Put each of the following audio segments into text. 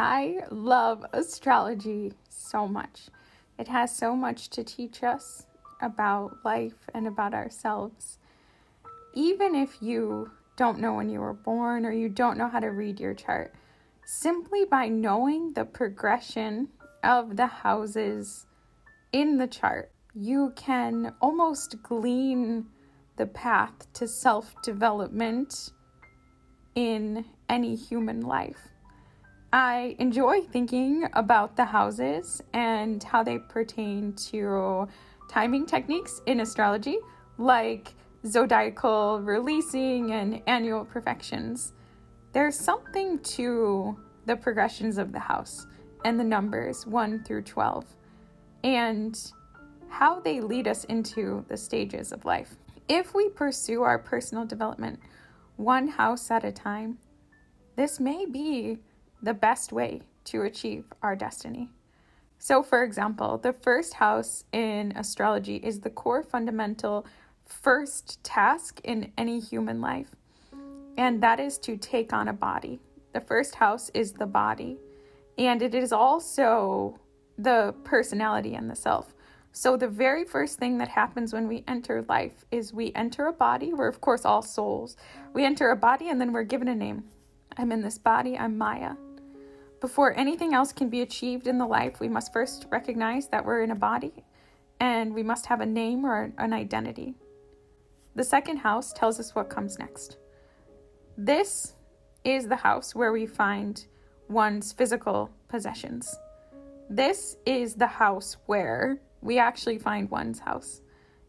I love astrology so much. It has so much to teach us about life and about ourselves. Even if you don't know when you were born or you don't know how to read your chart, simply by knowing the progression of the houses in the chart, you can almost glean the path to self-development in any human life. I enjoy thinking about the houses and how they pertain to timing techniques in astrology, like zodiacal releasing and annual perfections. There's something to the progressions of the house and the numbers 1 through 12 and how they lead us into the stages of life. If we pursue our personal development one house at a time, this may be the best way to achieve our destiny. So, for example, the first house in astrology is the core fundamental first task in any human life, and that is to take on a body. The first house is the body, and it is also the personality and the self. So the very first thing that happens when we enter life is we enter a body. We're, of course, all souls. We enter a body and then we're given a name. I'm in this body, I'm Maya. Before anything else can be achieved in the life, we must first recognize that we're in a body and we must have a name or an identity. The second house tells us what comes next. This is the house where we find one's physical possessions. This is the house where we actually find one's house.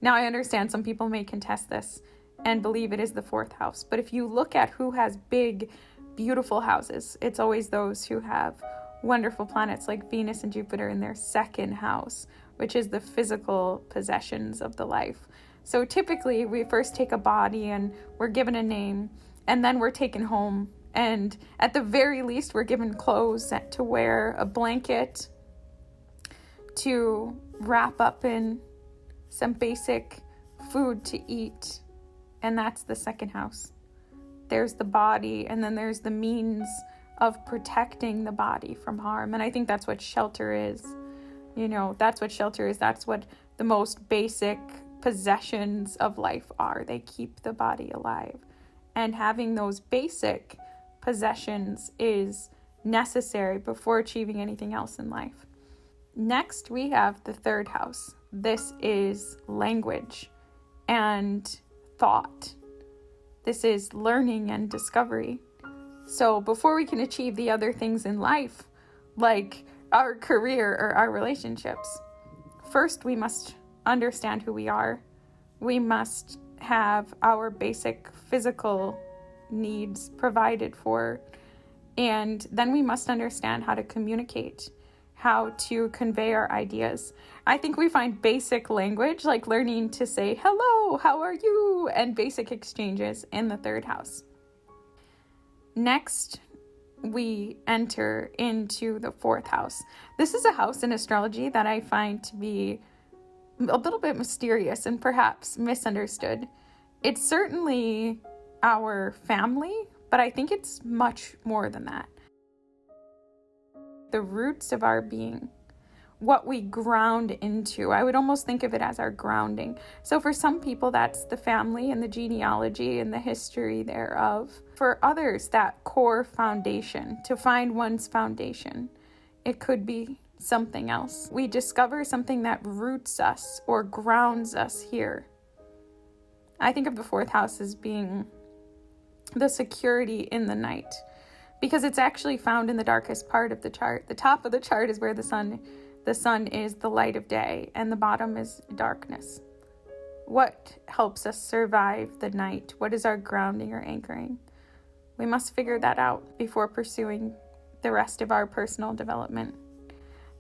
Now, I understand some people may contest this and believe it is the fourth house, but if you look at who has big, beautiful houses, it's always those who have wonderful planets like Venus and Jupiter in their second house, which is the physical possessions of the life. So typically we first take a body and we're given a name, and then we're taken home, and at the very least we're given clothes to wear, a blanket to wrap up in, some basic food to eat, and that's the second house. There's the body, and then there's the means of protecting the body from harm. And I think that's what shelter is. That's what shelter is. That's what the most basic possessions of life are. They keep the body alive. And having those basic possessions is necessary before achieving anything else in life. Next, we have the third house. This is language and thought. This is learning and discovery. So before we can achieve the other things in life, like our career or our relationships, first we must understand who we are. We must have our basic physical needs provided for, and then we must understand how to communicate, how to convey our ideas. I think we find basic language, like learning to say, hello, how are you? And basic exchanges in the third house. Next, we enter into the fourth house. This is a house in astrology that I find to be a little bit mysterious and perhaps misunderstood. It's certainly our family, but I think it's much more than that. The roots of our being, what we ground into. I would almost think of it as our grounding. So for some people, that's the family and the genealogy and the history thereof. For others, that core foundation, to find one's foundation, it could be something else. We discover something that roots us or grounds us here. I think of the fourth house as being the security in the night, because it's actually found in the darkest part of the chart. The top of the chart is where the sun is the light of day, and the bottom is darkness. What helps us survive the night? What is our grounding or anchoring? We must figure that out before pursuing the rest of our personal development.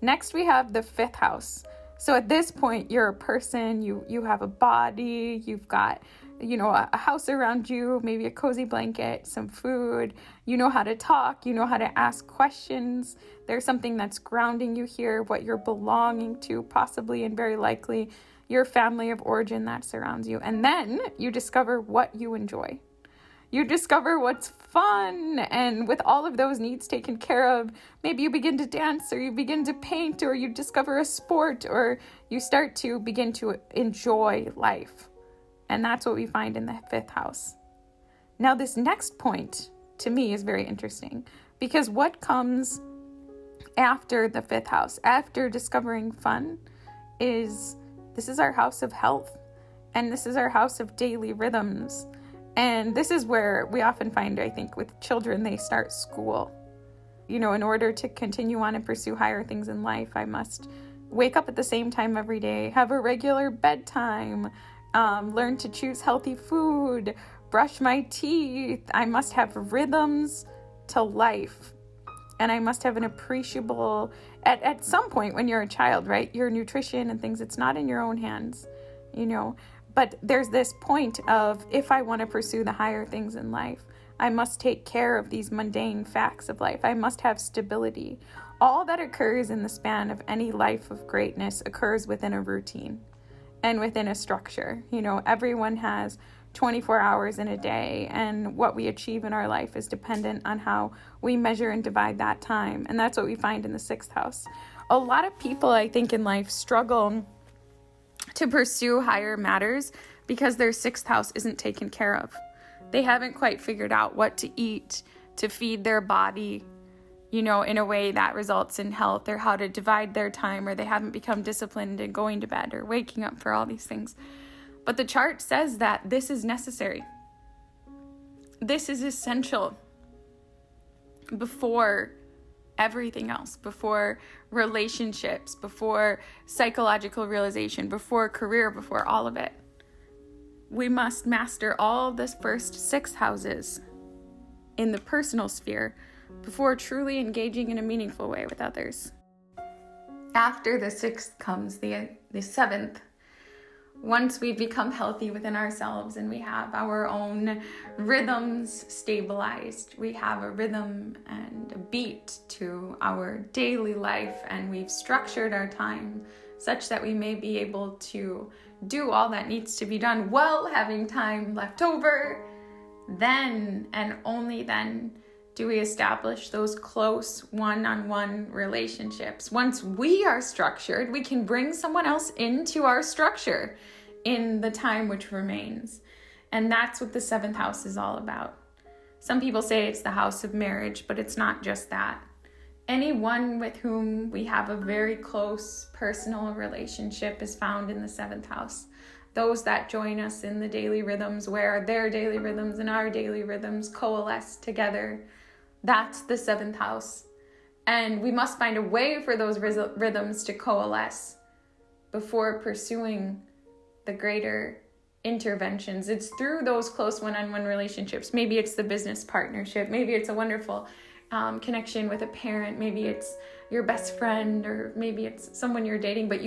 Next, we have the fifth house. So at this point, you're a person, you have a body, you've got a house around you, maybe a cozy blanket, some food, you know how to talk, you know how to ask questions. There's something that's grounding you here, what you're belonging to, possibly and very likely your family of origin that surrounds you. And then you discover what you enjoy. You discover what's fun, and with all of those needs taken care of, maybe you begin to dance, or you begin to paint, or you discover a sport, or you start to begin to enjoy life. And that's what we find in the 5th house. Now, this next point to me is very interesting, because what comes after the 5th house, after discovering fun, is this is our house of health, and this is our house of daily rhythms. And this is where we often find, I think, with children, they start school. In order to continue on and pursue higher things in life, I must wake up at the same time every day, have a regular bedtime, learn to choose healthy food, brush my teeth. I must have rhythms to life. And I must have an appreciable, at some point when you're a child, right? Your nutrition and things, it's not in your own hands, But there's this point of, if I want to pursue the higher things in life, I must take care of these mundane facts of life. I must have stability. All that occurs in the span of any life of greatness occurs within a routine and within a structure. Everyone has 24 hours in a day, and what we achieve in our life is dependent on how we measure and divide that time. And that's what we find in the 6th house. A lot of people, I think, in life struggle to pursue higher matters because their 6th house isn't taken care of. They haven't quite figured out what to eat to feed their body, in a way that results in health, or how to divide their time, or they haven't become disciplined in going to bed or waking up for all these things. But the chart says that this is necessary. This is essential before everything else, before relationships, before psychological realization, before career, before all of it. We must master all the first 6 houses in the personal sphere before truly engaging in a meaningful way with others. After the 6th comes the 7th. Once we've become healthy within ourselves and we have our own rhythms stabilized, we have a rhythm and a beat to our daily life, and we've structured our time such that we may be able to do all that needs to be done while having time left over, then and only then do we establish those close one-on-one relationships. Once we are structured, we can bring someone else into our structure in the time which remains. And that's what the 7th house is all about. Some people say it's the house of marriage, but it's not just that. Anyone with whom we have a very close personal relationship is found in the 7th house. Those that join us in the daily rhythms, where their daily rhythms and our daily rhythms coalesce together, that's the 7th house. And we must find a way for those rhythms to coalesce before pursuing the greater interventions. It's through those close one-on-one relationships. Maybe it's the business partnership. Maybe it's a wonderful connection with a parent. Maybe it's your best friend, or maybe it's someone you're dating. But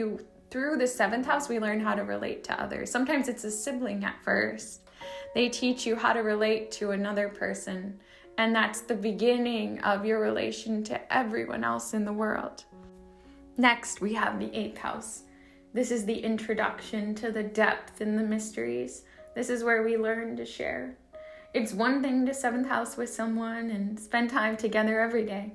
through the 7th house, we learn how to relate to others. Sometimes it's a sibling at first. They teach you how to relate to another person. And that's the beginning of your relation to everyone else in the world. Next, we have the 8th house. This is the introduction to the depth and the mysteries. This is where we learn to share. It's one thing to 7th house with someone and spend time together every day.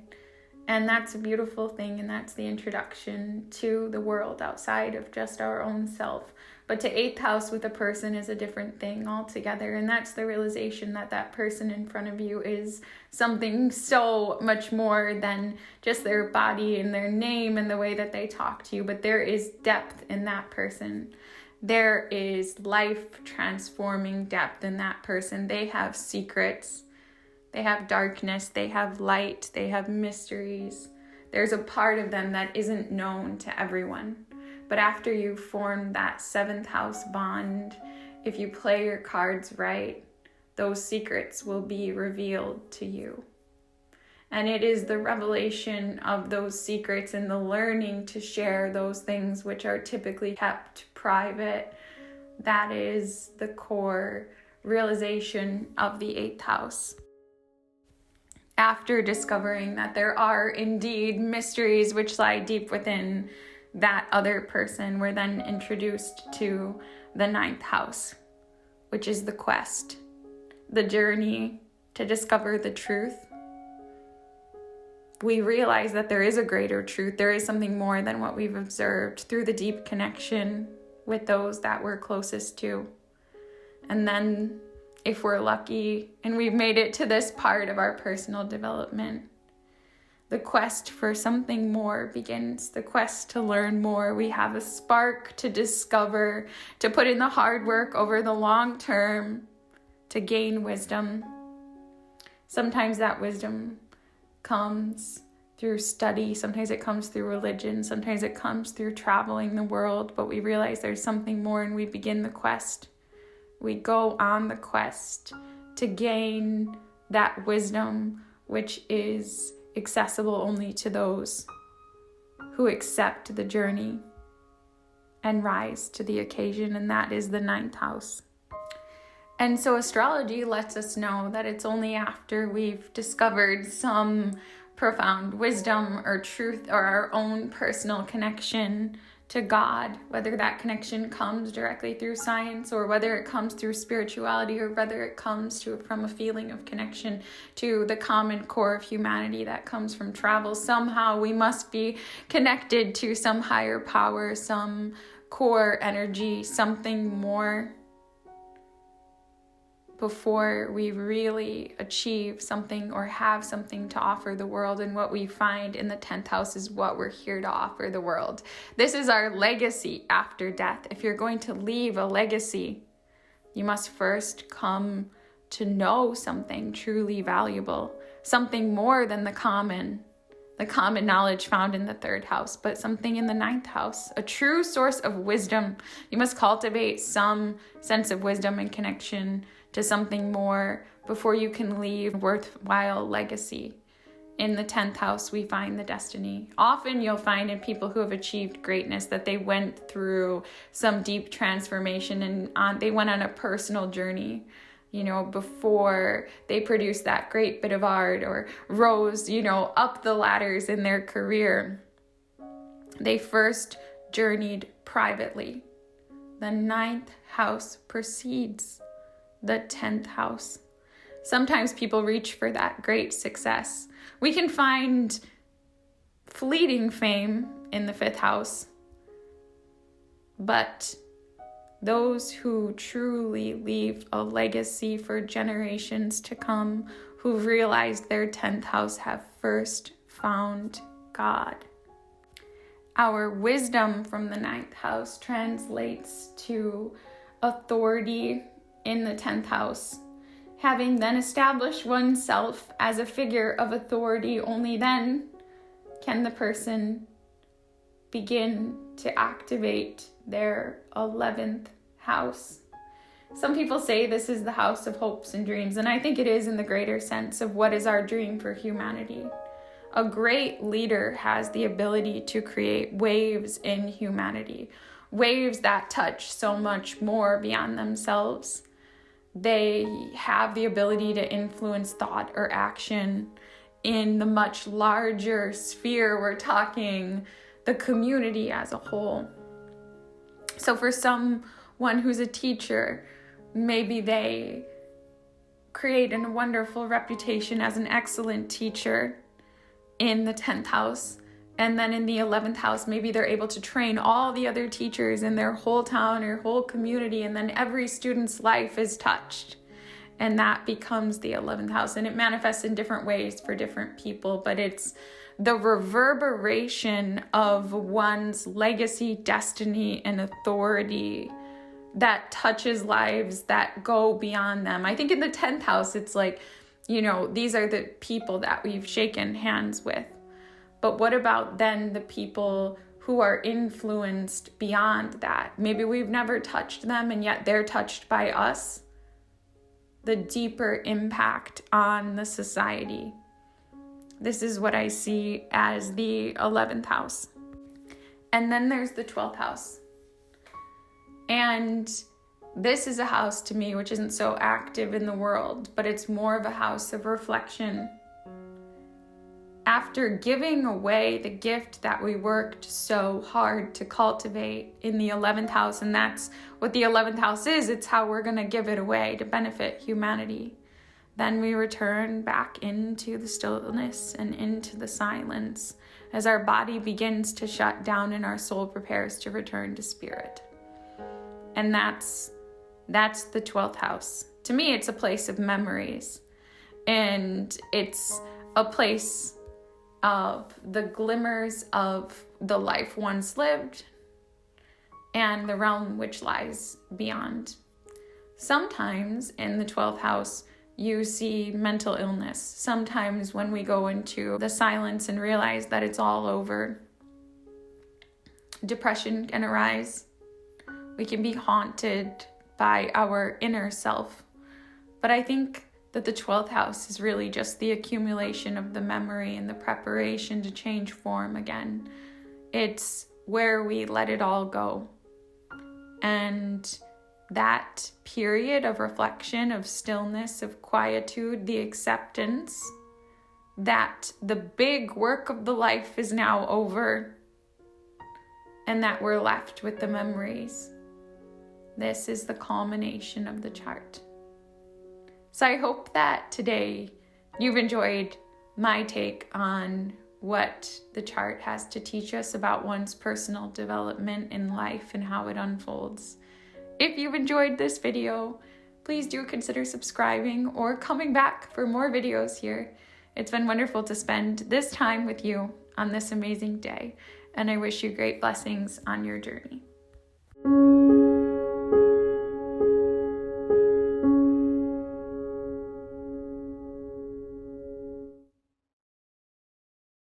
And that's a beautiful thing, and that's the introduction to the world outside of just our own self. But to 8th house with a person is a different thing altogether, and that's the realization that that person in front of you is something so much more than just their body and their name and the way that they talk to you. But there is depth in that person. There is life-transforming depth in that person. They have secrets. They have darkness, they have light, they have mysteries. There's a part of them that isn't known to everyone. But after you form that 7th house bond, if you play your cards right, those secrets will be revealed to you. And it is the revelation of those secrets and the learning to share those things which are typically kept private. That is the core realization of the 8th house. After discovering that there are indeed mysteries which lie deep within that other person, we're then introduced to the 9th house, which is the quest. the journey to discover the truth, we realize that there is a greater truth. There is something more than what we've observed through the deep connection with those that we're closest to. And then if we're lucky and we've made it to this part of our personal development, the quest for something more begins, the quest to learn more. We have a spark to discover, to put in the hard work over the long term, to gain wisdom. Sometimes that wisdom comes through study, sometimes it comes through religion, sometimes it comes through traveling the world, but we realize there's something more and we begin the quest. We go on the quest to gain that wisdom, which is accessible only to those who accept the journey and rise to the occasion, and that is the 9th house. And so astrology lets us know that it's only after we've discovered some profound wisdom or truth or our own personal connection to God, whether that connection comes directly through science or whether it comes through spirituality or whether it comes from a feeling of connection to the common core of humanity that comes from travel. Somehow we must be connected to some higher power, some core energy, something more, before we really achieve something or have something to offer the world. And what we find in the 10th house is what we're here to offer the world. This is our legacy after death. If you're going to leave a legacy, you must first come to know something truly valuable, something more than the common knowledge found in the 3rd house, but something in the 9th house, a true source of wisdom. You must cultivate some sense of wisdom and connection to something more before you can leave a worthwhile legacy. In the 10th house, we find the destiny. Often you'll find in people who have achieved greatness that they went through some deep transformation and they went on a personal journey, before they produced that great bit of art or rose, up the ladders in their career. They first journeyed privately. The 9th house precedes the 10th house. Sometimes people reach for that great success. We can find fleeting fame in the 5th house, but those who truly leave a legacy for generations to come, who've realized their 10th house, have first found God. Our wisdom from the 9th house translates to authority in the 10th house. Having then established oneself as a figure of authority, only then can the person begin to activate their 11th house. Some people say this is the house of hopes and dreams, and I think it is in the greater sense of what is our dream for humanity. A great leader has the ability to create waves in humanity, waves that touch so much more beyond themselves. They have the ability to influence thought or action in the much larger sphere. We're talking the community as a whole. So for someone who's a teacher, maybe they create a wonderful reputation as an excellent teacher in the 10th house. And then in the 11th house, maybe they're able to train all the other teachers in their whole town or whole community, and then every student's life is touched. And that becomes the 11th house. And it manifests in different ways for different people, but it's the reverberation of one's legacy, destiny, and authority that touches lives that go beyond them. I think in the 10th house, it's like, these are the people that we've shaken hands with. But what about then the people who are influenced beyond that? Maybe we've never touched them and yet they're touched by us. The deeper impact on the society. This is what I see as the 11th house. And then there's the 12th house. And this is a house to me which isn't so active in the world, but it's more of a house of reflection. after giving away the gift that we worked so hard to cultivate in the 11th house, and that's what the 11th house is, it's how we're going to give it away to benefit humanity. Then we return back into the stillness and into the silence as our body begins to shut down and our soul prepares to return to spirit. And that's the 12th house. To me, it's a place of memories, and it's a place of the glimmers of the life once lived and the realm which lies beyond. Sometimes in the 12th house, you see mental illness. Sometimes when we go into the silence and realize that it's all over, depression can arise. We can be haunted by our inner self. But I think that the 12th house is really just the accumulation of the memory and the preparation to change form again. It's where we let it all go. And that period of reflection, of stillness, of quietude, the acceptance that the big work of the life is now over and that we're left with the memories. This is the culmination of the chart. So I hope that today you've enjoyed my take on what the chart has to teach us about one's personal development in life and how it unfolds. If you've enjoyed this video, please do consider subscribing or coming back for more videos here. It's been wonderful to spend this time with you on this amazing day, and I wish you great blessings on your journey.